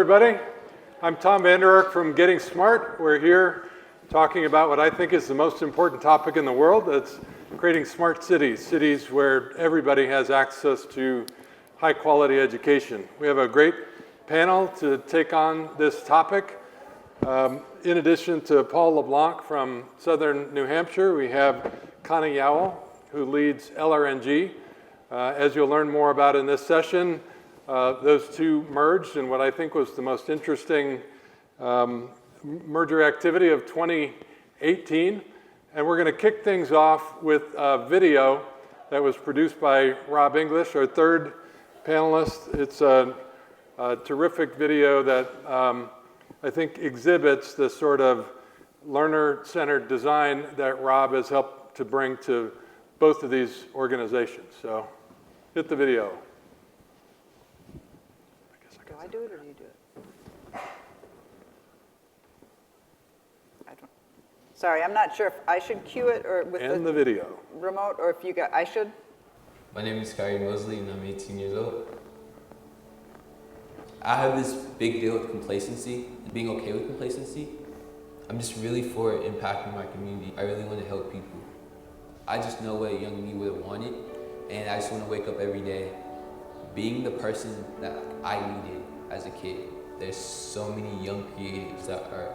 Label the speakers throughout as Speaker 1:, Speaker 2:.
Speaker 1: everybody. I'm Tom Vanderark from Getting Smart. We're here talking about what I think is the most important topic in the world. That's creating smart cities, cities where everybody has access to high quality education. We have a great panel to take on this topic. In addition to Paul LeBlanc from Southern New Hampshire, we have Connie Yowell, who leads LRNG. As you'll learn more about in this session, those two merged in what I think was the most interesting merger activity of 2018. And we're going to kick things off with a video that was produced by Rob English, our third panelist. It's a terrific video that I think exhibits the sort of learner-centered design that Rob has helped to bring to both of these organizations. So hit the video.
Speaker 2: Do I do it or do you do it? I don't. Sorry, I'm not sure if I should cue it or with
Speaker 1: the video
Speaker 2: remote, or if you got. I should.
Speaker 3: My name is Kyrie Mosley, and I'm 18 years old. I have this big deal with complacency and being okay with complacency. I'm just really for impacting my community. I really want to help people. I just know what a young me would have wanted, and I just want to wake up every day being the person that I needed as a kid. There's so many young creatives that are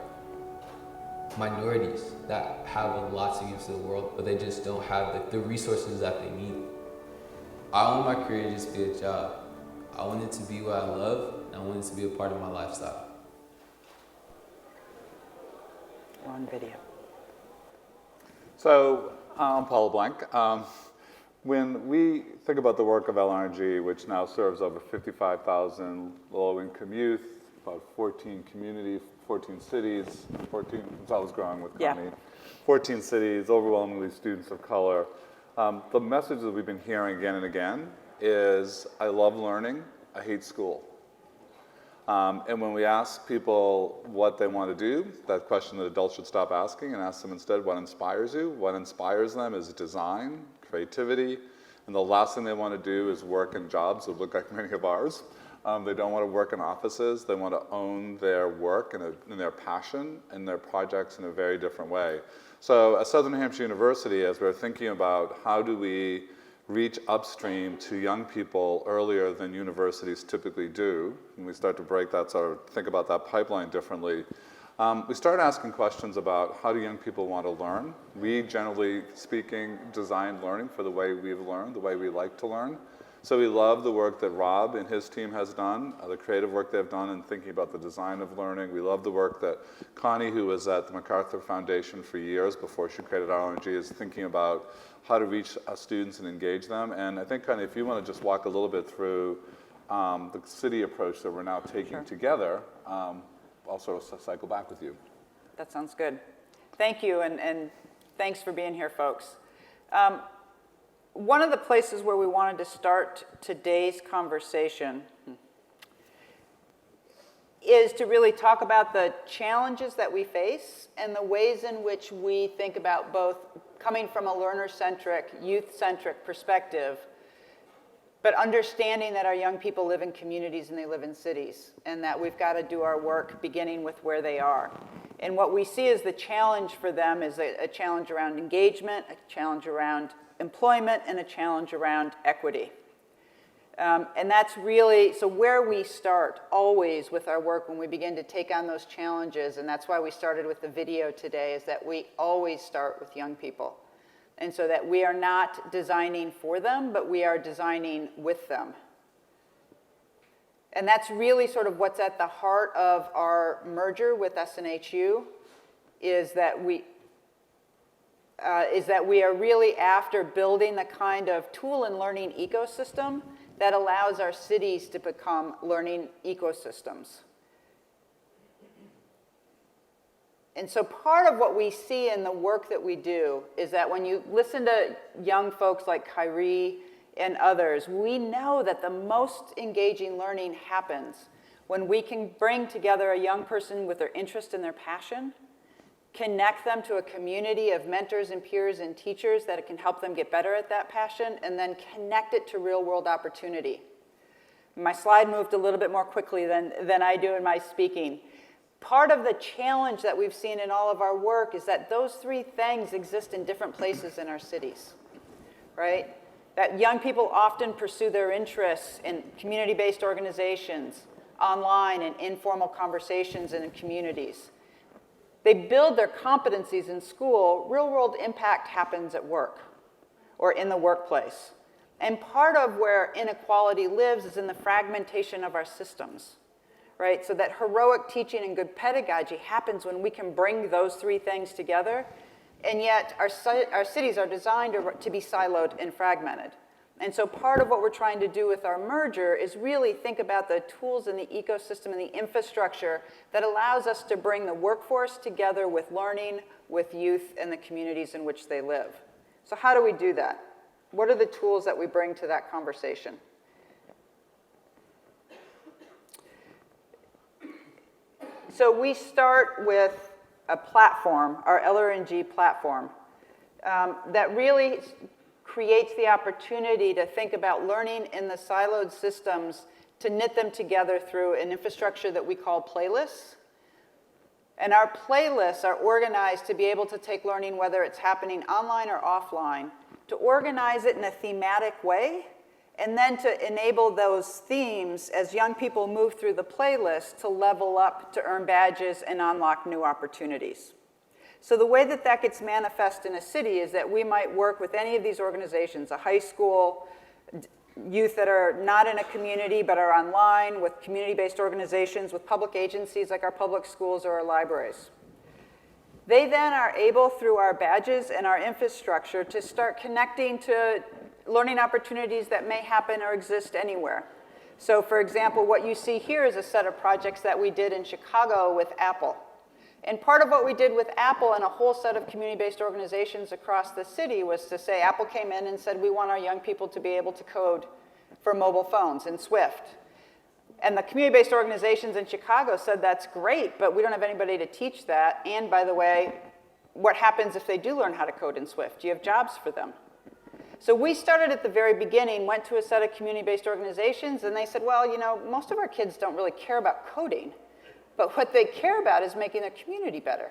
Speaker 3: minorities that have a lot to give to the world, but they just don't have the resources that they need. I want my career to just be a job. I want it to be what I love, and I want it to be a part of my lifestyle.
Speaker 2: We're on video.
Speaker 4: So I'm Paul LeBlanc. When we think about the work of LRNG, which now serves over 55,000 low-income youth, about 14 communities, 14 cities, 14, it's always growing with Connie, yeah. 14 cities, overwhelmingly students of color. The message that we've been hearing again and again is, I love learning, I hate school. And when we ask people what they want to do, that question that adults should stop asking and ask them instead, what inspires you? What inspires them is design, creativity, and the last thing they want to do is work in jobs that look like many of ours. They don't want to work in offices. They want to own their work and their passion and their projects in a very different way. So at Southern New Hampshire University, as we're thinking about how do we reach upstream to young people earlier than universities typically do, and we start to break that, sort of think about that pipeline differently, we start asking questions about how do young people want to learn. We, generally speaking, design learning for the way we've learned, the way we like to learn. So we love the work that Rob and his team has done, the creative work they've done in thinking about the design of learning. We love the work that Connie, who was at the MacArthur Foundation for years before she created LRNG, is thinking about how to reach students and engage them. And I think, Connie, if you want to just walk a little bit through the city approach that we're now taking together, I'll sort of cycle back with you.
Speaker 2: That sounds good. Thank you, and thanks for being here, folks. One of the places where we wanted to start today's conversation is to really talk about the challenges that we face and the ways in which we think about both coming from a learner-centric, youth-centric perspective, but understanding that our young people live in communities and they live in cities, and that we've got to do our work beginning with where they are. And what we see as the challenge for them is a challenge around engagement, a challenge around employment, and a challenge around equity. And that's really, so where we start always with our work when we begin to take on those challenges, and that's why we started with the video today, is that we always start with young people. And so that we are not designing for them, but we are designing with them. And that's really sort of what's at the heart of our merger with SNHU, is that we are really after building the kind of tool and learning ecosystem that allows our cities to become learning ecosystems. And so part of what we see in the work that we do is that when you listen to young folks like Kyrie and others, we know that the most engaging learning happens when we can bring together a young person with their interest and their passion, connect them to a community of mentors and peers and teachers that can help them get better at that passion, and then connect it to real-world opportunity. My slide moved a little bit more quickly than I do in my speaking. Part of the challenge that we've seen in all of our work is that those three things exist in different places in our cities, right? That young people often pursue their interests in community-based organizations, online and informal conversations and in communities. They build their competencies in school. Real-world impact happens at work or in the workplace. And part of where inequality lives is in the fragmentation of our systems, right? So that heroic teaching and good pedagogy happens when we can bring those three things together, and yet our cities are designed to be siloed and fragmented. And so part of what we're trying to do with our merger is really think about the tools and the ecosystem and the infrastructure that allows us to bring the workforce together with learning, with youth, and the communities in which they live. So how do we do that? What are the tools that we bring to that conversation? So we start with a platform, our LRNG platform, that really creates the opportunity to think about learning in the siloed systems, to knit them together through an infrastructure that we call playlists. And our playlists are organized to be able to take learning, whether it's happening online or offline, to organize it in a thematic way, and then to enable those themes as young people move through the playlist to level up, to earn badges, and unlock new opportunities. So the way that that gets manifest in a city is that we might work with any of these organizations, a high school, youth that are not in a community but are online, with community-based organizations, with public agencies like our public schools or our libraries. They then are able, through our badges and our infrastructure, to start connecting to learning opportunities that may happen or exist anywhere. So for example, what you see here is a set of projects that we did in Chicago with Apple. And part of what we did with Apple and a whole set of community-based organizations across the city was to say, Apple came in and said, we want our young people to be able to code for mobile phones in Swift. And the community-based organizations in Chicago said, that's great, but we don't have anybody to teach that. And by the way, what happens if they do learn how to code in Swift? Do you have jobs for them? So we started at the very beginning, went to a set of community-based organizations, and they said, well, you know, most of our kids don't really care about coding, but what they care about is making their community better.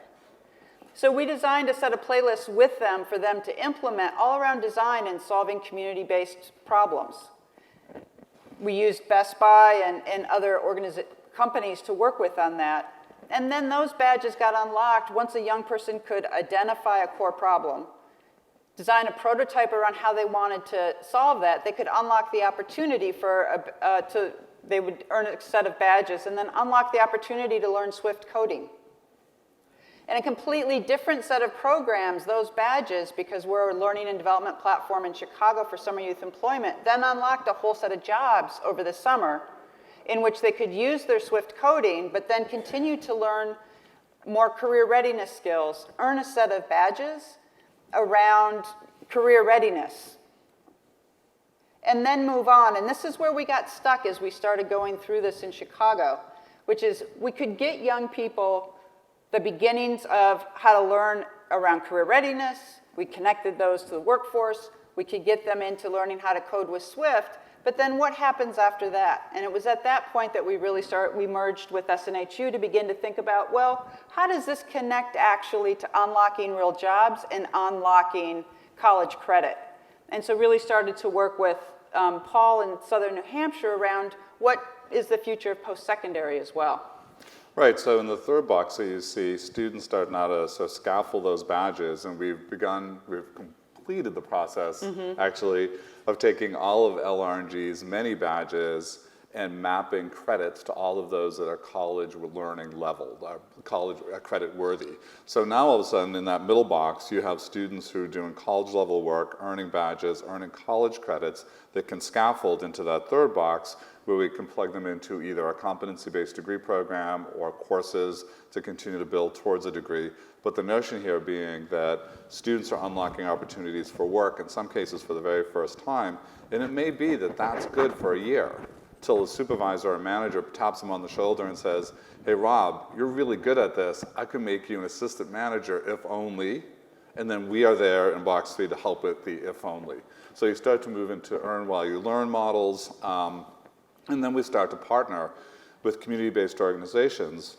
Speaker 2: So we designed a set of playlists with them for them to implement all around design and solving community-based problems. We used Best Buy and other companies to work with on that. And then those badges got unlocked once a young person could identify a core problem, design a prototype around how they wanted to solve that. They could unlock the opportunity they would earn a set of badges and then unlock the opportunity to learn Swift coding. And a completely different set of programs, those badges, because we're a learning and development platform in Chicago for summer youth employment, then unlocked a whole set of jobs over the summer in which they could use their Swift coding, but then continue to learn more career readiness skills, earn a set of badges around career readiness, and then move on. And this is where we got stuck as we started going through this in Chicago, which is we could get young people the beginnings of how to learn around career readiness. We connected those to the workforce. We could get them into learning how to code with Swift. But then what happens after that? And it was at that point that we merged with SNHU to begin to think about, well, how does this connect actually to unlocking real jobs and unlocking college credit? And so really started to work with Paul in southern New Hampshire around what is the future of post-secondary as well.
Speaker 4: Right, so in the third box that you see, students start now to sort of scaffold those badges, and we've completed the process, actually, of taking all of LRNG's many badges and mapping credits to all of those that are college learning level, college credit worthy. So now all of a sudden in that middle box, you have students who are doing college level work, earning badges, earning college credits that can scaffold into that third box where we can plug them into either a competency-based degree program or courses to continue to build towards a degree. But the notion here being that students are unlocking opportunities for work, in some cases for the very first time, and it may be that that's good for a year, till a supervisor or manager taps them on the shoulder and says, hey Rob, you're really good at this, I could make you an assistant manager if only, and then we are there in box 3 to help with the if only. So you start to move into earn while you learn models, And then we start to partner with community-based organizations.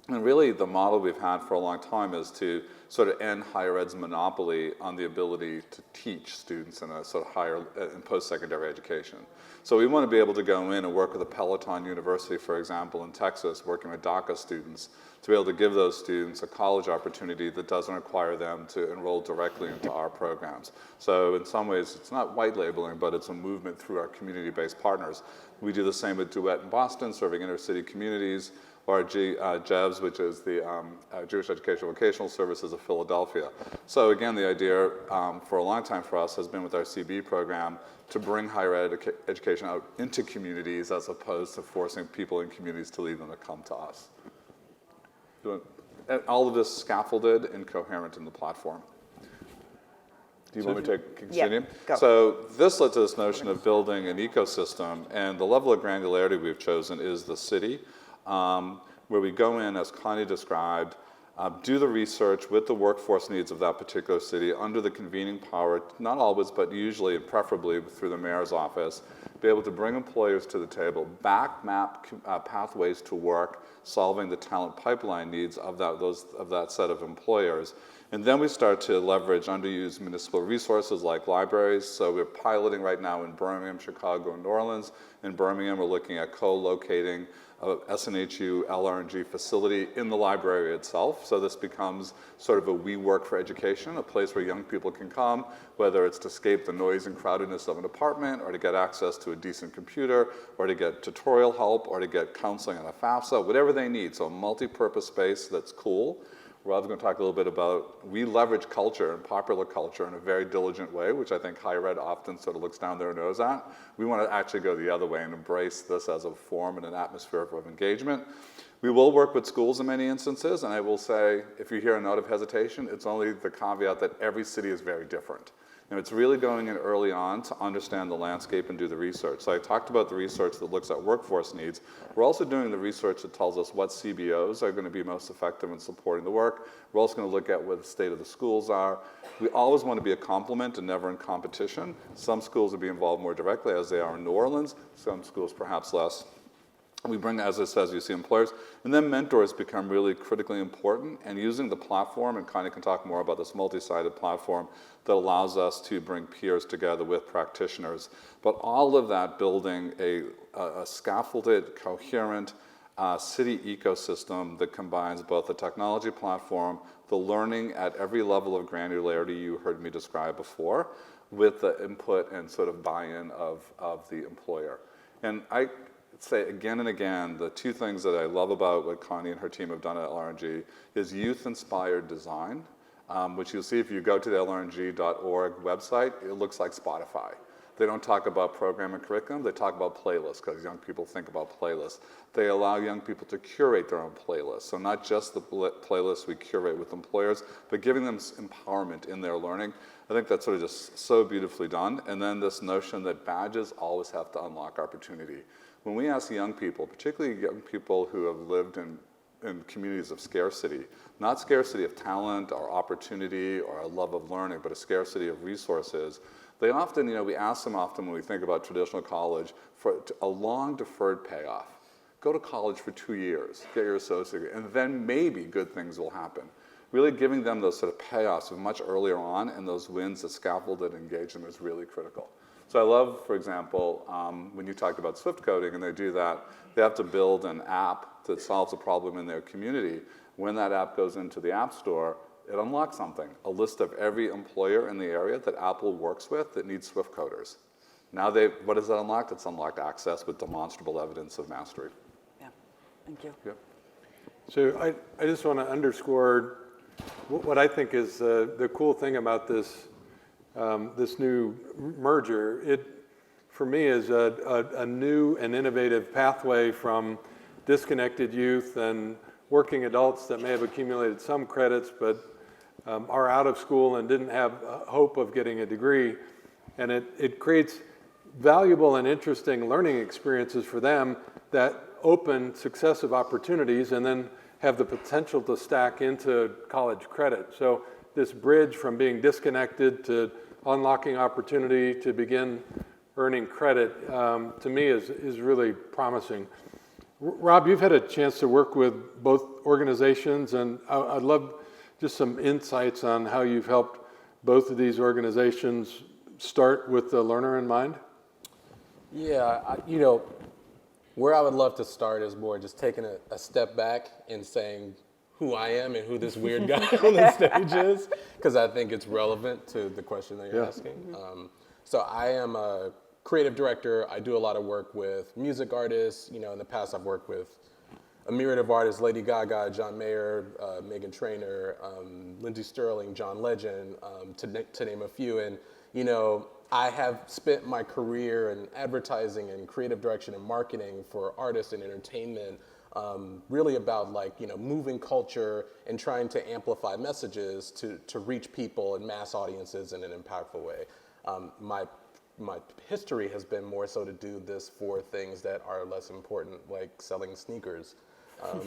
Speaker 4: And really, the model we've had for a long time is to sort of end higher ed's monopoly on the ability to teach students in a sort of higher and post-secondary education. So we want to be able to go in and work with a Peloton University, for example, in Texas, working with DACA students, to be able to give those students a college opportunity that doesn't require them to enroll directly into our programs. So in some ways, it's not white labeling, but it's a movement through our community-based partners. We do the same with Duet in Boston, serving inner city communities, or GEVS, which is the Jewish Educational Vocational Services of Philadelphia. So again, the idea for a long time for us has been with our CB program to bring higher education out into communities as opposed to forcing people in communities to leave them to come to us. And all of this scaffolded and coherent in the platform. Do you want me to continue?
Speaker 2: Yeah, go.
Speaker 4: So this led to this notion of building an ecosystem, and the level of granularity we've chosen is the city, where we go in, as Connie described, do the research with the workforce needs of that particular city under the convening power, not always, but usually and preferably through the mayor's office, be able to bring employers to the table, back map pathways to work, solving the talent pipeline needs of that set of employers. And then we start to leverage underused municipal resources like libraries. So we're piloting right now in Birmingham, Chicago, and New Orleans. In Birmingham, we're looking at co-locating a SNHU LRNG facility in the library itself. So this becomes sort of a WeWork for education, a place where young people can come, whether it's to escape the noise and crowdedness of an apartment, or to get access to a decent computer, or to get tutorial help, or to get counseling on a FAFSA, whatever they need. So a multi-purpose space that's cool. Rob's going to talk a little bit about, we leverage culture and popular culture in a very diligent way, which I think higher ed often sort of looks down their nose at. We want to actually go the other way and embrace this as a form and an atmosphere of engagement. We will work with schools in many instances, and I will say, if you hear a note of hesitation, it's only the caveat that every city is very different. And it's really going in early on to understand the landscape and do the research. So I talked about the research that looks at workforce needs. We're also doing the research that tells us what CBOs are going to be most effective in supporting the work. We're also going to look at what the state of the schools are. We always want to be a complement and never in competition. Some schools will be involved more directly, as they are in New Orleans. Some schools perhaps less. We bring, as it says, you see employers, and then mentors become really critically important, and using the platform, and Connie can talk more about this multi-sided platform that allows us to bring peers together with practitioners. But all of that building a scaffolded, coherent city ecosystem that combines both the technology platform, the learning at every level of granularity you heard me describe before, with the input and sort of buy-in of the employer. And I say again and again, the two things that I love about what Connie and her team have done at LRNG is youth-inspired design, which you'll see if you go to the LRNG.org website, it looks like Spotify. They don't talk about program and curriculum, they talk about playlists, because young people think about playlists. They allow young people to curate their own playlists. So not just the playlists we curate with employers, but giving them empowerment in their learning. I think that's sort of just so beautifully done. And then this notion that badges always have to unlock opportunity. When we ask young people, particularly young people who have lived in communities of scarcity, not scarcity of talent or opportunity or a love of learning, but a scarcity of resources, they often, we ask them often when we think about traditional college for a long deferred payoff. Go to college for 2 years, get your associate degree, and then maybe good things will happen. Really giving them those sort of payoffs much earlier on, and those wins that scaffold and engage them is really critical. So I love, for example, when you talked about Swift coding and they do that, they have to build an app that solves a problem in their community. When that app goes into the App Store, it unlocks something, a list of every employer in the area that Apple works with that needs Swift coders. Now what is that unlocked? It's unlocked access with demonstrable evidence of mastery.
Speaker 2: Yeah, thank you.
Speaker 4: Yeah.
Speaker 1: So I just want to underscore what I think is the cool thing about this this new merger. It, for me, is a new and innovative pathway from disconnected youth and working adults that may have accumulated some credits but are out of school and didn't have hope of getting a degree. And it creates valuable and interesting learning experiences for them that open successive opportunities and then have the potential to stack into college credit. So this bridge from being disconnected to unlocking opportunity to begin earning credit, to me is really promising. Rob, you've had a chance to work with both organizations, and I'd love just some insights on how you've helped both of these organizations start with the learner in mind.
Speaker 5: Yeah, where I would love to start is more just taking a step back and saying who I am and who this weird guy on the stage is, because I think it's relevant to the question that you're asking. So I am a creative director. I do a lot of work with music artists. In the past I've worked with a myriad of artists: Lady Gaga, John Mayer, Meghan Trainor, Lindsey Sterling, John Legend, to name a few. And I have spent my career in advertising and creative direction and marketing for artists and entertainment, really about moving culture and trying to amplify messages to reach people and mass audiences in an impactful way. My history has been more so to do this for things that are less important, like selling sneakers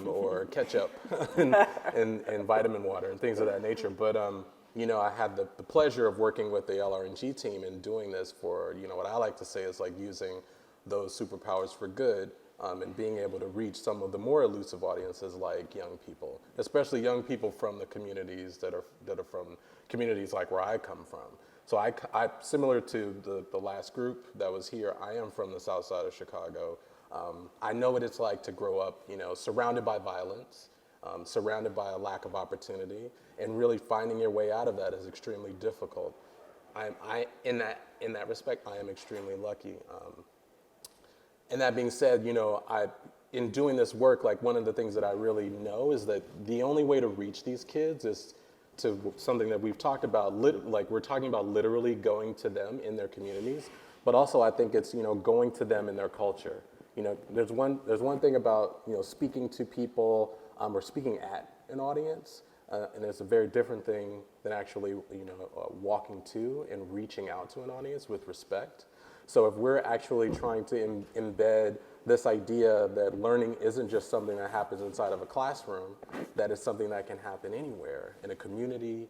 Speaker 5: or ketchup and vitamin water and things of that nature. But I had the pleasure of working with the LRNG team and doing this for, what I like to say is like using those superpowers for good, and being able to reach some of the more elusive audiences like young people, especially young people from the communities that are from communities like where I come from. So I similar to the last group that was here, I am from the south side of Chicago. I know what it's like to grow up, surrounded by violence, surrounded by a lack of opportunity, and really finding your way out of that is extremely difficult. In that respect, I am extremely lucky. And that being said, in doing this work, like one of the things that I really know is that the only way to reach these kids is to something that we've talked about, we're talking about literally going to them in their communities, but also I think it's, going to them in their culture. There's one thing about, speaking to people or speaking at an audience, and it's a very different thing than actually, walking to and reaching out to an audience with respect. So if we're actually trying to embed this idea that learning isn't just something that happens inside of a classroom, that is something that can happen anywhere, in a community,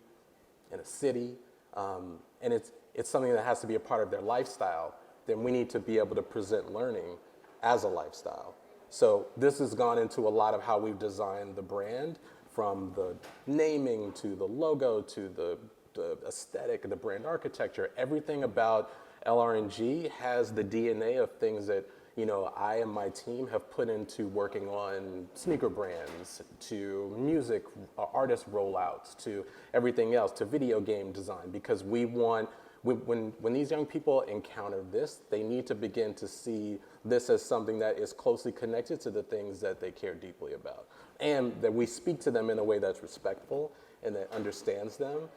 Speaker 5: in a city, and it's something that has to be a part of their lifestyle, then we need to be able to present learning as a lifestyle. So this has gone into a lot of how we've designed the brand, from the naming to the logo to the aesthetic, the brand architecture. Everything about LRNG has the DNA of things that I and my team have put into working on sneaker brands, to music artist rollouts, to everything else, to video game design, because we want, when these young people encounter this, they need to begin to see this as something that is closely connected to the things that they care deeply about, and that we speak to them in a way that's respectful and that understands them,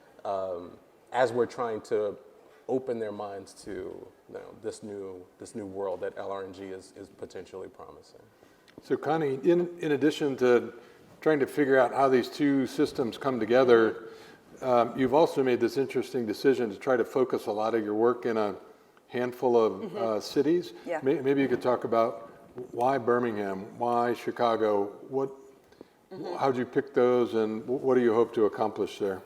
Speaker 5: as we're trying to open their minds to this new world that LRNG is potentially promising.
Speaker 1: So Connie, in addition to trying to figure out how these two systems come together, you've also made this interesting decision to try to focus a lot of your work in a handful of cities.
Speaker 2: Yeah.
Speaker 1: Maybe you could talk about why Birmingham, why Chicago, how'd you pick those, and what do you hope to accomplish there?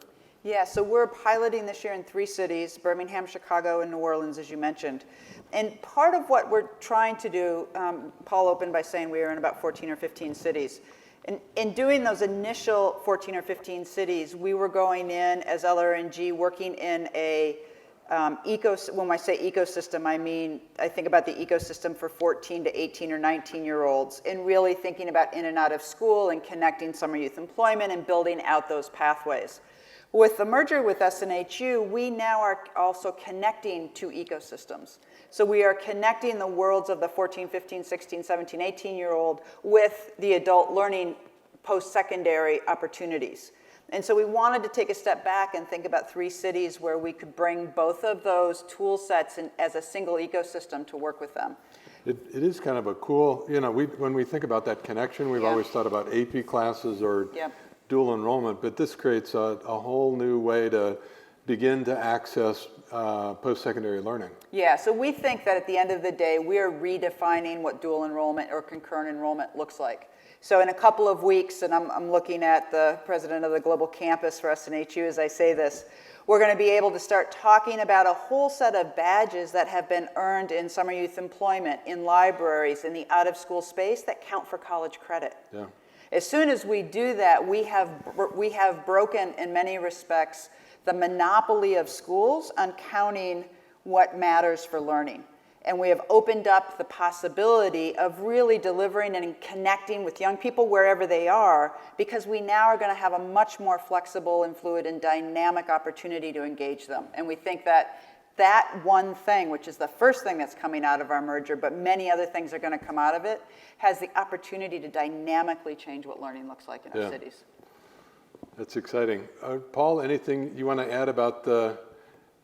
Speaker 2: Yeah, so we're piloting this year in 3 cities, Birmingham, Chicago, and New Orleans, as you mentioned. And part of what we're trying to do, Paul opened by saying we are in about 14 or 15 cities. In doing those initial 14 or 15 cities, we were going in as LRNG, working in a when I say ecosystem, I think about the ecosystem for 14 to 18 or 19-year-olds, and really thinking about in and out of school and connecting summer youth employment and building out those pathways. With the merger with SNHU, we now are also connecting two ecosystems. So we are connecting the worlds of the 14, 15, 16, 17, 18-year-old with the adult learning post-secondary opportunities. And so we wanted to take a step back and think about 3 cities where we could bring both of those tool sets in, as a single ecosystem to work with them.
Speaker 1: It is kind of a cool, when we think about that connection, we've always thought about AP classes or dual enrollment, but this creates a whole new way to begin to access post-secondary learning.
Speaker 2: Yeah, so we think that at the end of the day, we are redefining what dual enrollment or concurrent enrollment looks like. So in a couple of weeks, and I'm looking at the president of the global campus for SNHU as I say this, We're going to be able to start talking about a whole set of badges that have been earned in summer youth employment, in libraries, in the out-of-school space that count for college credit.
Speaker 1: Yeah.
Speaker 2: As soon as we do that, we have broken, in many respects, the monopoly of schools on counting what matters for learning. And we have opened up the possibility of really delivering and connecting with young people wherever they are, because we now are going to have a much more flexible and fluid and dynamic opportunity to engage them. And we think that that one thing, which is the first thing that's coming out of our merger, but many other things are going to come out of it, has the opportunity to dynamically change what learning looks like in our cities.
Speaker 1: That's exciting. Paul, anything you want to add about the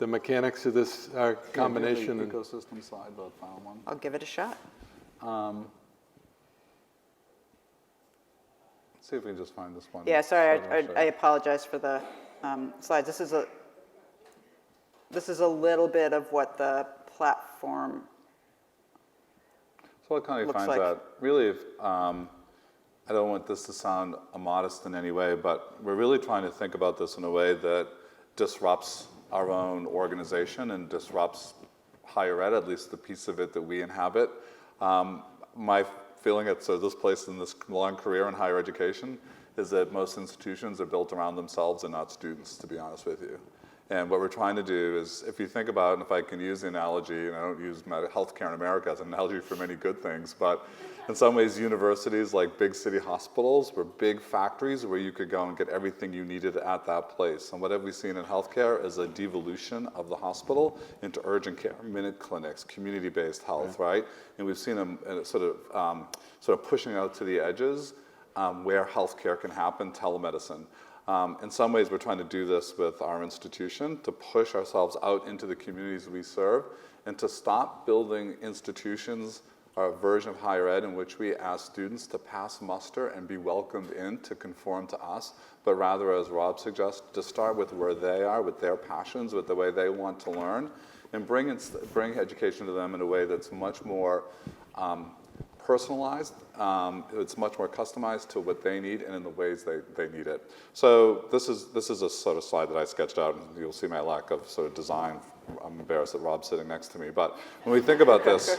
Speaker 1: mechanics of this combination?
Speaker 4: The ecosystem slide, the final one.
Speaker 2: I'll give it a shot.
Speaker 4: Let's see if we can just find this one.
Speaker 2: Yeah, sorry,
Speaker 4: Slide I'll
Speaker 2: I
Speaker 4: show
Speaker 2: apologize for the slides. This is a little bit of what the platform.
Speaker 4: So what Connie
Speaker 2: looks
Speaker 4: finds
Speaker 2: like.
Speaker 4: out, really, if, I don't want this to sound immodest in any way, but we're really trying to think about this in a way that disrupts our own organization and disrupts higher ed, at least the piece of it that we inhabit. My feeling at this place in this long career in higher education is that most institutions are built around themselves and not students, to be honest with you. And what we're trying to do is, if you think about, and if I can use the analogy, and I don't use healthcare in America as an analogy for many good things, but in some ways universities, like big city hospitals, were big factories where you could go and get everything you needed at that place. And what have we seen in healthcare is a devolution of the hospital into urgent care, minute clinics, community-based health, right? And we've seen them sort of pushing out to the edges where healthcare can happen, telemedicine. In some ways, we're trying to do this with our institution to push ourselves out into the communities we serve and to stop building institutions or a version of higher ed in which we ask students to pass muster and be welcomed in to conform to us, but rather, as Rob suggests, to start with where they are, with their passions, with the way they want to learn, and bring education to them in a way that's much more personalized, it's much more customized to what they need and in the ways they need it. So this is a sort of slide that I sketched out, and you'll see my lack of sort of design. I'm embarrassed that Rob's sitting next to me, but when we think about this,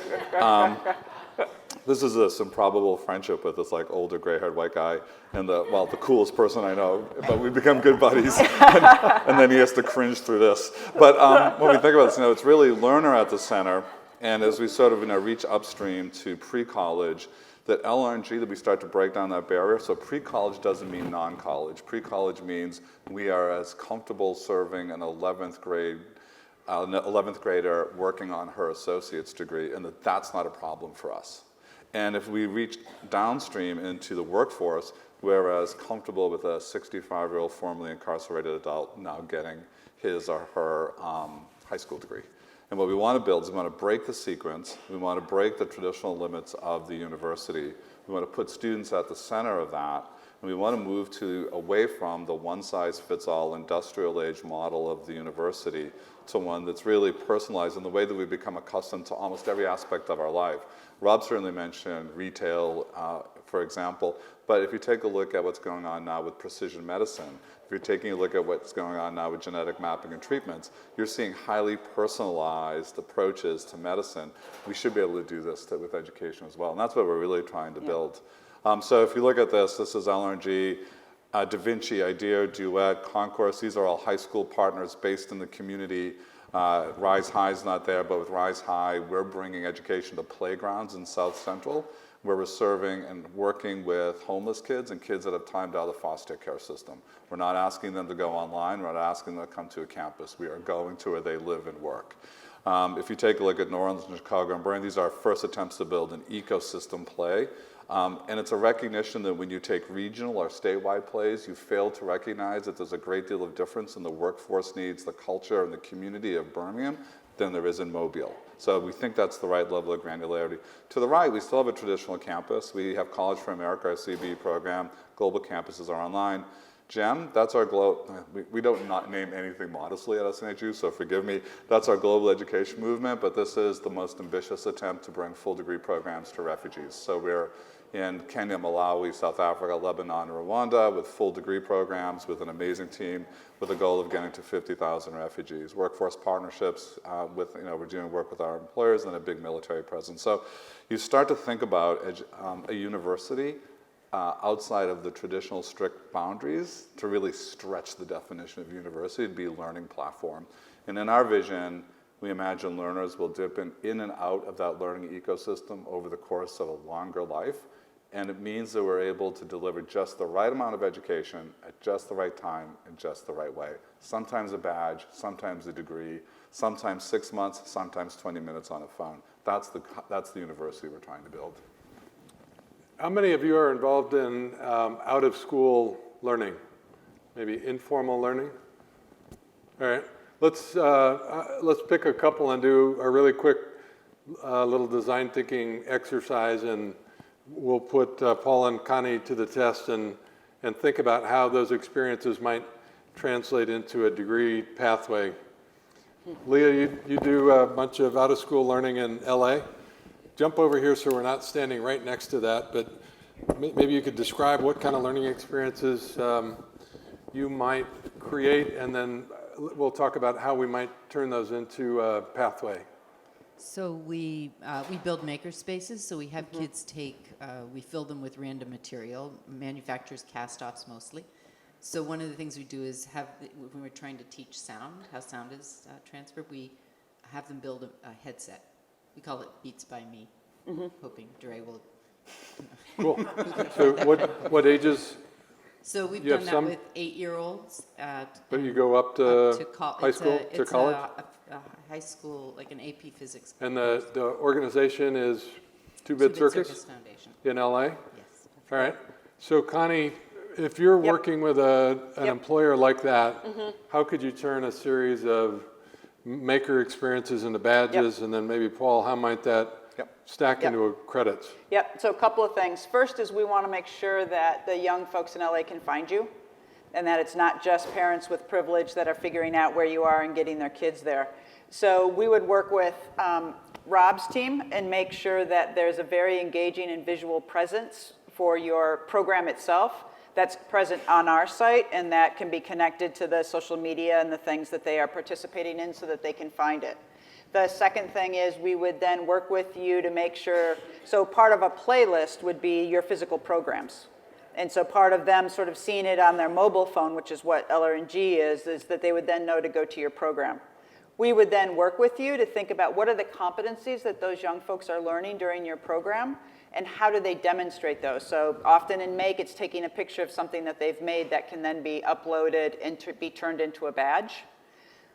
Speaker 4: this is this improbable friendship with this like older gray-haired white guy and the coolest person I know, but we become good buddies, and then he has to cringe through this. But when we think about this, it's really learner at the center. And as we sort of reach upstream to pre-college, that LRNG, that we start to break down that barrier. So pre-college doesn't mean non-college. Pre-college means we are as comfortable serving an 11th grader working on her associate's degree, and that's not a problem for us. And if we reach downstream into the workforce, we're as comfortable with a 65-year-old formerly incarcerated adult now getting his or her high school degree. And what we want to build is we want to break the sequence. We want to break the traditional limits of the university. We want to put students at the center of that. And we want to move away from the one-size-fits-all industrial age model of the university to one that's really personalized in the way that we've become accustomed to almost every aspect of our life. Rob certainly mentioned retail, for example, but if you take a look at what's going on now with precision medicine, if you're taking a look at what's going on now with genetic mapping and treatments, you're seeing highly personalized approaches to medicine. We should be able to do this with education as well, and that's what we're really trying to build. So if you look at this is LRNG, Da Vinci, IDEO, Duet, Concourse. These are all high school partners based in the community. Rise High is not there, but with Rise High, we're bringing education to playgrounds in South Central, where we're serving and working with homeless kids and kids that have timed out of the foster care system. We're not asking them to go online. We're not asking them to come to a campus. We are going to where they live and work. If you take a look at New Orleans and Chicago and Birmingham, these are our first attempts to build an ecosystem play. And it's a recognition that when you take regional or statewide plays, you fail to recognize that there's a great deal of difference in the workforce needs, the culture, and the community of Birmingham than there is in Mobile. So we think that's the right level of granularity. To the right, we still have a traditional campus. We have College for America, our CBE program. Global campuses are online. GEM, that's our we don't not name anything modestly at SNHU, so forgive me. That's our global education movement, but this is the most ambitious attempt to bring full degree programs to refugees. So we're in Kenya, Malawi, South Africa, Lebanon, and Rwanda with full degree programs with an amazing team with a goal of getting to 50,000 refugees. Workforce partnerships with, we're doing work with our employers and a big military presence. So you start to think about a university outside of the traditional strict boundaries to really stretch the definition of university to be a learning platform. And in our vision, we imagine learners will dip in and out of that learning ecosystem over the course of a longer life. And it means that we're able to deliver just the right amount of education at just the right time in just the right way. Sometimes a badge, sometimes a degree, sometimes 6 months, sometimes 20 minutes on a phone. That's the university we're trying to build.
Speaker 1: How many of you are involved in out-of-school learning? Maybe informal learning? All right, let's pick a couple and do a really quick little design thinking exercise, and we'll put Paul and Connie to the test and think about how those experiences might translate into a degree pathway. Leah, you do a bunch of out-of-school learning in LA. Jump over here so we're not standing right next to that, but maybe you could describe what kind of learning experiences you might create, and then we'll talk about how we might turn those into a pathway.
Speaker 6: So we build maker spaces, so we have kids we fill them with random material, manufacturers cast-offs mostly. So one of the things we do is when we're trying to teach sound, how sound is transferred, we have them build a headset. We call it Beats by Me, hoping Dre will.
Speaker 1: Cool. So what ages?
Speaker 6: So we've
Speaker 1: You have
Speaker 6: done that
Speaker 1: some-
Speaker 6: with 8-year-olds.
Speaker 1: But you go up to high school, to college?
Speaker 6: A high school, like an AP physics.
Speaker 1: And the organization is Two-Bit Circus
Speaker 6: Foundation.
Speaker 1: in LA?
Speaker 6: Yes.
Speaker 1: All right. So Connie, if you're working with an employer like that, how could you turn a series of maker experiences into badges? And then maybe Paul, how might that stack into credits?
Speaker 2: Yep, so a couple of things. First is we want to make sure that the young folks in LA can find you, and that it's not just parents with privilege that are figuring out where you are and getting their kids there. So we would work with Rob's team and make sure that there's a very engaging and visual presence for your program itself that's present on our site, and that can be connected to the social media and the things that they are participating in so that they can find it. The second thing is we would then work with you to make sure, so part of a playlist would be your physical programs. And so part of them sort of seeing it on their mobile phone, which is what LRNG is that they would then know to go to your program. We would then work with you to think about what are the competencies that those young folks are learning during your program, and how do they demonstrate those? So often in Make, it's taking a picture of something that they've made that can then be uploaded and to be turned into a badge.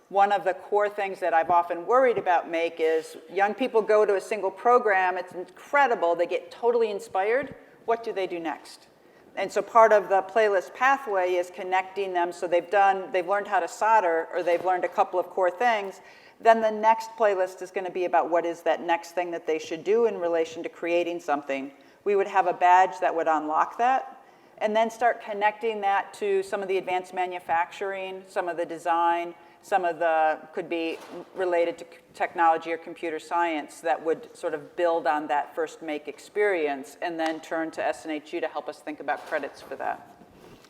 Speaker 2: One of the core things that I've often worried about Make is young people go to a single program, it's incredible, they get totally inspired. What do they do next? And so part of the playlist pathway is connecting them so they've learned how to solder, or they've learned a couple of core things. Then the next playlist is going to be about what is that next thing that they should do in relation to creating something. We would have a badge that would unlock that, and then start connecting that to some of the advanced manufacturing, some of the design, some of the could be related to technology or computer science that would sort of build on that first Make experience, and then turn to SNHU to help us think about credits for that.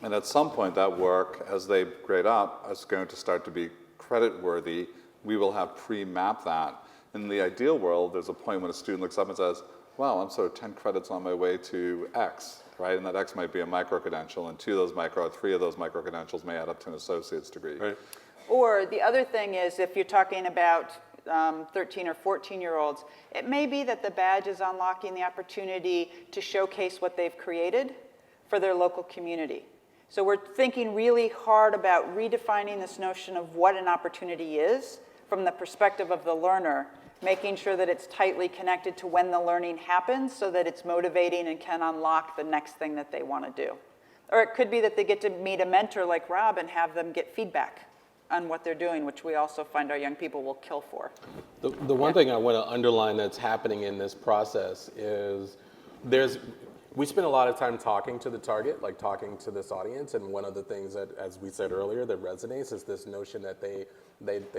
Speaker 4: And at some point, that work, as they grade up, is going to start to be credit worthy. We will have pre-mapped that. In the ideal world, there's a point when a student looks up and says, wow, I'm sort of 10 credits on my way to X, right? And that X might be a micro-credential, and 3 of those micro-credentials may add up to an associate's degree.
Speaker 1: Right.
Speaker 2: Or the other thing is, if you're talking about 13 or 14-year-olds, it may be that the badge is unlocking the opportunity to showcase what they've created for their local community. So we're thinking really hard about redefining this notion of what an opportunity is from the perspective of the learner, making sure that it's tightly connected to when the learning happens so that it's motivating and can unlock the next thing that they want to do. Or it could be that they get to meet a mentor like Rob and have them get feedback on what they're doing, which we also find our young people will kill for.
Speaker 5: The one thing I want to underline that's happening in this process is we spend a lot of time talking to the target, like talking to this audience, and one of the things that, as we said earlier, that resonates is this notion that they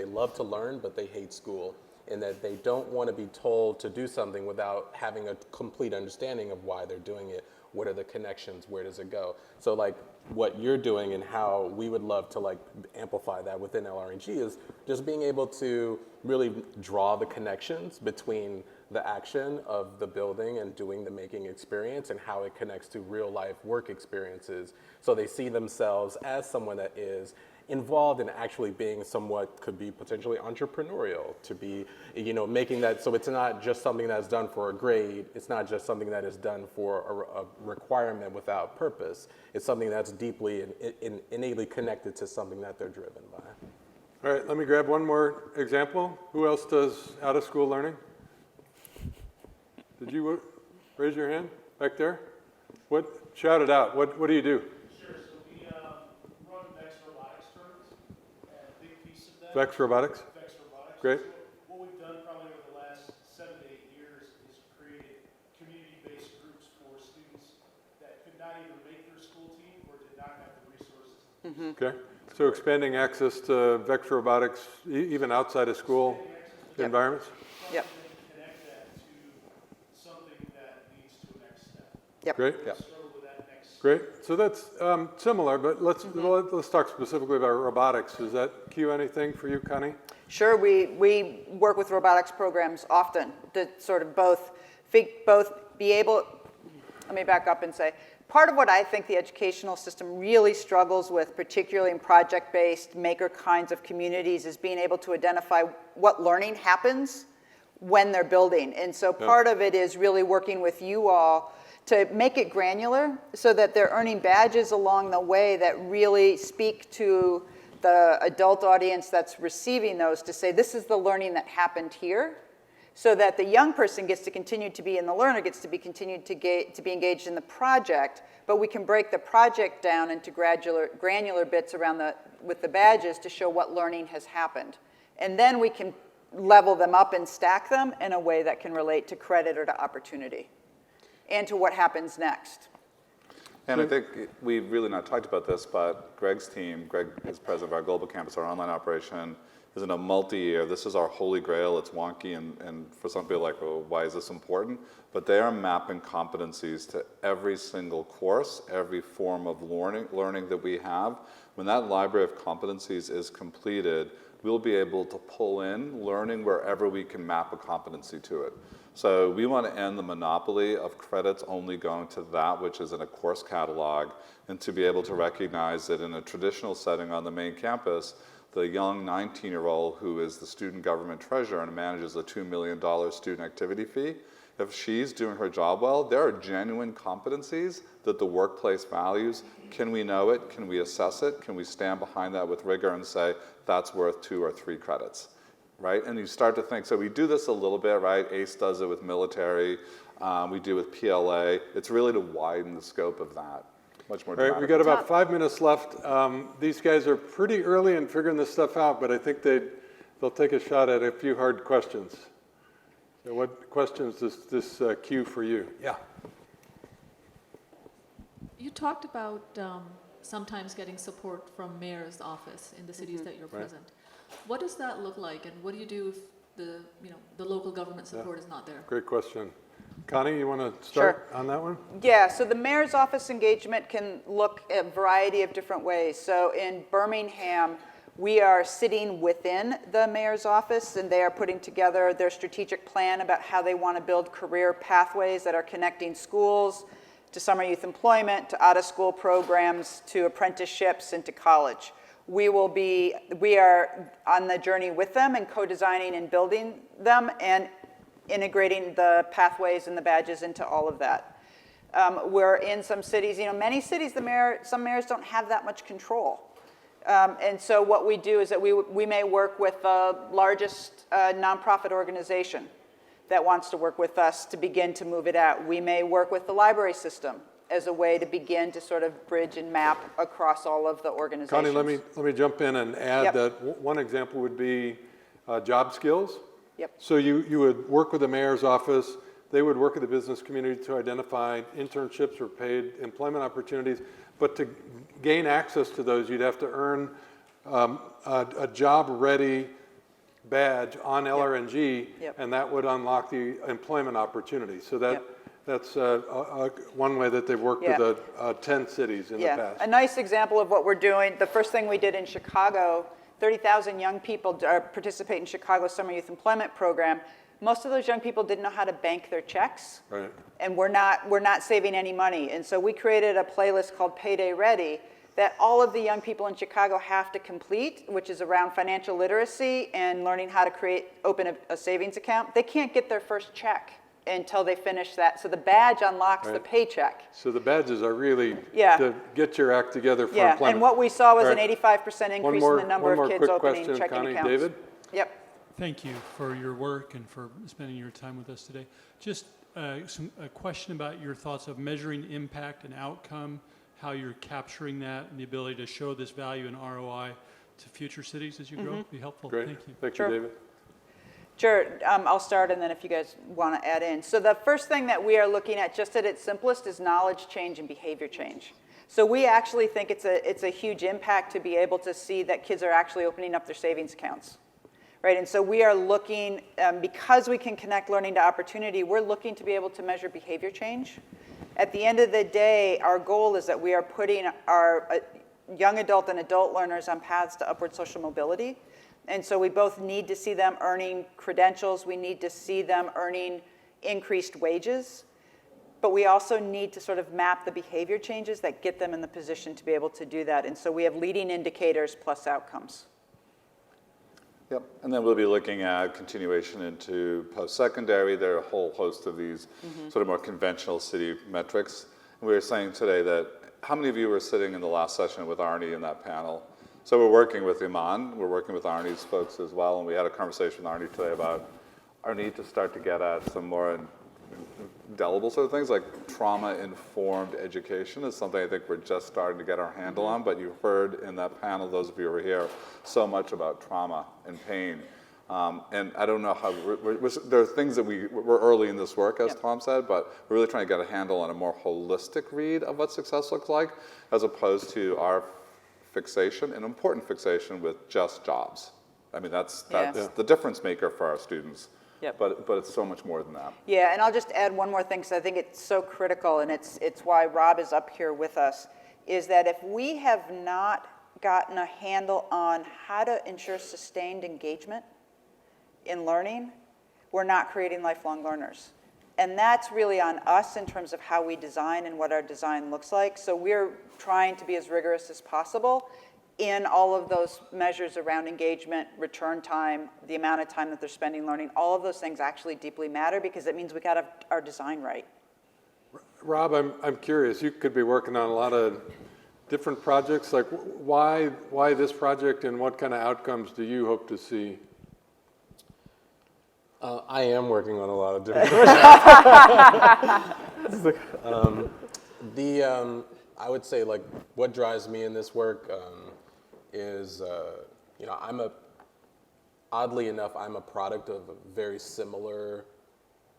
Speaker 5: love to learn, but they hate school. in that they don't want to be told to do something without having a complete understanding of why they're doing it. What are the connections? Where does it go? So like what you're doing and how we would love to like amplify that within LRNG is just being able to really draw the connections between the action of the building and doing the making experience and how it connects to real life work experiences. So they see themselves as someone that is involved in actually being somewhat could be potentially entrepreneurial, to be, you know, making that so it's not just something that's done for a grade, it's not just something that is done for a requirement without purpose. It's something that's deeply and innately connected to something that they're driven by.
Speaker 1: All right, let me grab one more example. Who else does out-of-school learning? Did you raise your hand back there? What? Shout it out. What do you do?
Speaker 7: Sure. So we run VEX robotics firms, and a big piece of that.
Speaker 1: VEX Robotics?
Speaker 7: VEX robotics.
Speaker 1: Great.
Speaker 7: So what we've done probably over the last 7 to 8 years is created community-based groups for students that could not either make their school team or did not have the resources.
Speaker 1: Okay. So expanding access to VEX Robotics, even outside of school environments?
Speaker 2: Yep.
Speaker 7: Connect that to something that leads to a next step.
Speaker 2: Yep.
Speaker 1: Great.
Speaker 7: Start with that next.
Speaker 1: Great. So that's similar, but let's talk specifically about robotics. Does that cue anything for you, Connie?
Speaker 2: Sure, we work with robotics programs often to sort of both be able, let me back up and say, part of what I think the educational system really struggles with, particularly in project-based maker kinds of communities, is being able to identify what learning happens when they're building. And so part of it is really working with you all to make it granular so that they're earning badges along the way that really speak to the adult audience that's receiving those to say, this is the learning that happened here, so that the young person gets to continue to be in the learner, gets to be continued to be engaged in the project, but we can break the project down into granular bits around with the badges to show what learning has happened. And then we can level them up and stack them in a way that can relate to credit or to opportunity and to what happens next.
Speaker 4: And I think we've really not talked about this, but Greg's team, Greg is president of our global campus, our online operation, is in a multi-year, this is our holy grail, it's wonky, and for some people like, well, why is this important? But they are mapping competencies to every single course, every form of learning that we have. When that library of competencies is completed, we'll be able to pull in learning wherever we can map a competency to it. So we want to end the monopoly of credits only going to that which is in a course catalog, and to be able to recognize that in a traditional setting on the main campus, the young 19-year-old who is the student government treasurer and manages a $2 million student activity fee, if she's doing her job well, there are genuine competencies that the workplace values. Can we know it? Can we assess it? Can we stand behind that with rigor and say, that's worth 2 or 3 credits, right? And you start to think, so we do this a little bit, right? ACE does it with military. We do with PLA. It's really to widen the scope of that. Much more
Speaker 1: All right, we got about 5 minutes left. These guys are pretty early in figuring this stuff out, but I think they'll take a shot at a few hard questions. So what questions does this cue for you? Yeah.
Speaker 8: You talked about sometimes getting support from mayor's office in the cities that you're present. What does that look like, and what do you do if the local government support is not there?
Speaker 1: Great question. Connie, you want to start on that one?
Speaker 2: Yeah, so the mayor's office engagement can look at a variety of different ways. So in Birmingham, we are sitting within the mayor's office, and they are putting together their strategic plan about how they want to build career pathways that are connecting schools to summer youth employment, to out-of-school programs, to apprenticeships, and to college. We are on the journey with them and co-designing and building them and integrating the pathways and the badges into all of that. We're in some cities, many cities, some mayors don't have that much control. And so what we do is that we may work with the largest nonprofit organization that wants to work with us to begin to move it out. We may work with the library system as a way to begin to sort of bridge and map across all of the organizations.
Speaker 1: Connie, let me jump in and add that one example would be job skills.
Speaker 2: Yep.
Speaker 1: So you would work with the mayor's office, they would work with the business community to identify internships or paid employment opportunities, but to gain access to those, you'd have to earn a job-ready badge on LRNG,
Speaker 2: Yep.
Speaker 1: and that would unlock the employment opportunity. So that
Speaker 2: Yep.
Speaker 1: that's one way that they've worked
Speaker 2: Yeah.
Speaker 1: with 10 cities in the
Speaker 2: Yeah,
Speaker 1: past.
Speaker 2: a nice example of what we're doing, the first thing we did in Chicago, 30,000 young people participate in Chicago's Summer Youth Employment Program. Most of those young people didn't know how to bank their checks.
Speaker 1: Right.
Speaker 2: And we're not saving any money. And so we created a playlist called Payday Ready that all of the young people in Chicago have to complete, which is around financial literacy and learning how to open a savings account. They can't get their first check until they finish that. So the badge unlocks the
Speaker 1: Right.
Speaker 2: paycheck.
Speaker 1: So the badges are really
Speaker 2: Yeah.
Speaker 1: to get your act together for
Speaker 2: Yeah,
Speaker 1: employment.
Speaker 2: and what we saw was
Speaker 1: All
Speaker 2: an
Speaker 1: right.
Speaker 2: 85% increase in the number of kids
Speaker 1: quick
Speaker 2: opening
Speaker 1: question,
Speaker 2: checking
Speaker 1: Connie.
Speaker 2: accounts.
Speaker 1: David?
Speaker 2: Yep.
Speaker 9: Thank you for your work and for spending your time with us today. Just a question about your thoughts of measuring impact and outcome, how you're capturing that and the ability to show this value and ROI to future cities as you grow. Would be helpful.
Speaker 1: Great.
Speaker 9: Thank you.
Speaker 1: Thank
Speaker 2: Sure.
Speaker 1: you, David.
Speaker 2: Sure, I'll start and then if you guys want to add in. So the first thing that we are looking at just at its simplest is knowledge change and behavior change. So we actually think it's a huge impact to be able to see that kids are actually opening up their savings accounts. Right, and so we are looking, because we can connect learning to opportunity, we're looking to be able to measure behavior change. At the end of the day, our goal is that we are putting our young adult and adult learners on paths to upward social mobility. And so we both need to see them earning credentials, we need to see them earning increased wages, but we also need to sort of map the behavior changes that get them in the position to be able to do that. And so we have leading indicators plus outcomes.
Speaker 4: Yep, and then we'll be looking at continuation into post-secondary. There are a whole host of these sort of more conventional city metrics. And we were saying today that how many of you were sitting in the last session with Arnie in that panel? So we're working with Iman, we're working with Arnie's folks as well, and we had a conversation with Arnie today about our need to start to get at some more indelible sort of things, like trauma-informed education is something I think we're just starting to get our handle on, but you heard in that panel, those of you who were here, so much about trauma and pain. And I don't know how, there are things that we're early in this work, as Tom said, but we're really trying to get a handle on a more holistic read of what success looks like, as opposed to our fixation, an important fixation with just jobs. I mean, that's the difference maker for our students.
Speaker 2: Yep.
Speaker 4: But it's so much more than that.
Speaker 2: Yeah, and I'll just add one more thing because I think it's so critical, and it's why Rob is up here with us, is that if we have not gotten a handle on how to ensure sustained engagement in learning, we're not creating lifelong learners. And that's really on us in terms of how we design and what our design looks like. So we're trying to be as rigorous as possible in all of those measures around engagement, return time, the amount of time that they're spending learning. All of those things actually deeply matter because it means we got our design right.
Speaker 1: Rob, I'm curious. You could be working on a lot of different projects. Like, why this project, and what kind of outcomes do you hope to see?
Speaker 5: I am working on a lot of different projects. I would say, like, what drives me in this work is, you know, oddly enough, I'm a product of a very similar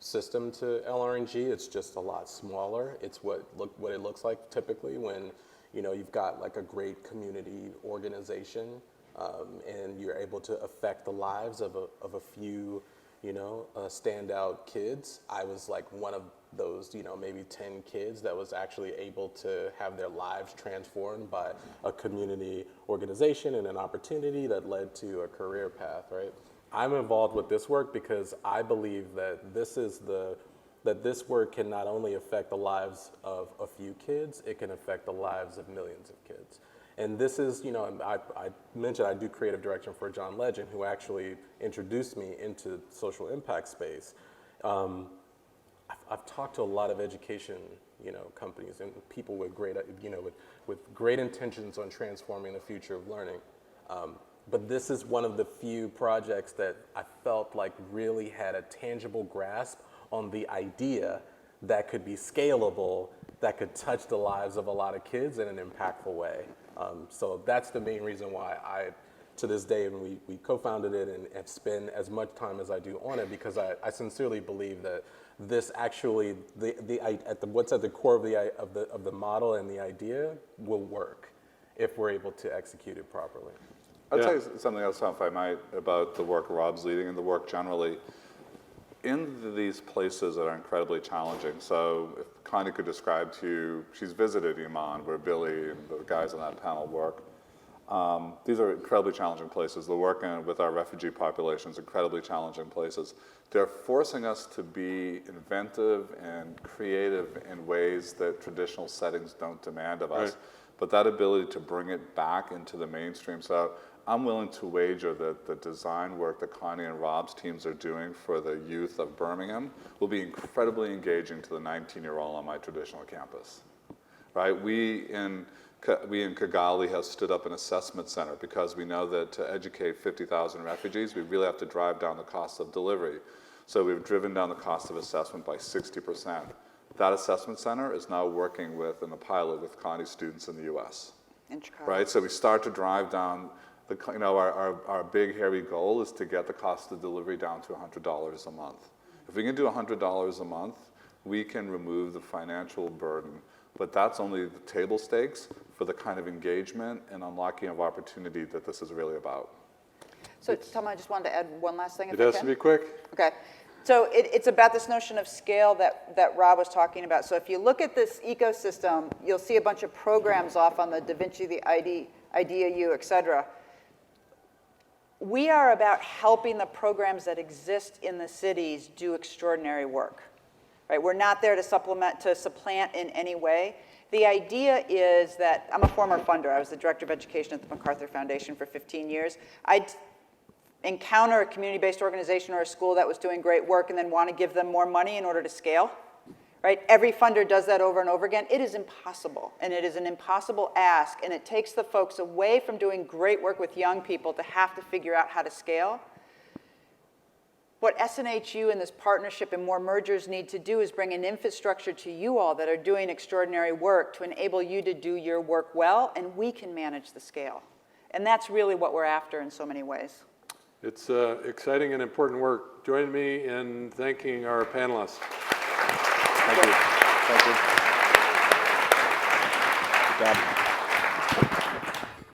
Speaker 5: system to LRNG. It's just a lot smaller. It's what it looks like typically when, you know, you've got like a great community organization and you're able to affect the lives of a few, you know, standout kids. I was like one of those, you know, maybe 10 kids that was actually able to have their lives transformed by a community organization and an opportunity that led to a career path, right? I'm involved with this work because I believe that this work can not only affect the lives of a few kids, it can affect the lives of millions of kids. And this is, you know, I mentioned I do creative direction for John Legend, who actually introduced me into social impact space. I've talked to a lot of education, you know, companies and people with great, you know, with great intentions on transforming the future of learning. But this is one of the few projects that I felt like really had a tangible grasp on the idea that could be scalable, that could touch the lives of a lot of kids in an impactful way. So that's the main reason why I, to this day, and we co-founded it and spend as much time as I do on it, because I sincerely believe that this actually, what's at the core of the model and the idea will work if we're able to execute it properly.
Speaker 4: I'd say something else, Tom, if I might, about the work Rob's leading and the work generally. In these places that are incredibly challenging, so if Connie could describe to you, she's visited Iman, where Billy and the guys on that panel work. These are incredibly challenging places. The work with our refugee population is incredibly challenging places. They're forcing us to be inventive and creative in ways that traditional settings don't demand of us. Right. But that ability to bring it back into the mainstream. So I'm willing to wager that the design work that Connie and Rob's teams are doing for the youth of Birmingham will be incredibly engaging to the 19-year-old on my traditional campus. Right? We in Kigali have stood up an assessment center because we know that to educate 50,000 refugees, we really have to drive down the cost of delivery. So we've driven down the cost of assessment by 60%. That assessment center is now working in the pilot with Connie's students in the US.
Speaker 2: In Chicago.
Speaker 4: Right? So we start to drive down, our big hairy goal is to get the cost of delivery down to $100 a month. If we can do $100 a month, we can remove the financial burden. But that's only the table stakes for the kind of engagement and unlocking of opportunity that this is really about.
Speaker 2: So, Tom, I just wanted to add one last thing, if
Speaker 1: It
Speaker 2: I
Speaker 1: has
Speaker 2: can.
Speaker 1: to be quick.
Speaker 2: Okay. So it's about this notion of scale that Rob was talking about. So if you look at this ecosystem, you'll see a bunch of programs off on the Da Vinci, the IDEAU, et cetera. We are about helping the programs that exist in the cities do extraordinary work. Right? We're not there to supplant in any way. The idea is that, I'm a former funder. I was the director of education at the MacArthur Foundation for 15 years. I'd encounter a community-based organization or a school that was doing great work and then want to give them more money in order to scale. Right? Every funder does that over and over again. It is impossible, and it is an impossible ask, and it takes the folks away from doing great work with young people to have to figure out how to scale. What SNHU and this partnership and more mergers need to do is bring an infrastructure to you all that are doing extraordinary work to enable you to do your work well, and we can manage the scale. And that's really what we're after in so many ways.
Speaker 1: It's exciting and important work. Join me in thanking our panelists.
Speaker 4: Thank you. Thank you. Good job.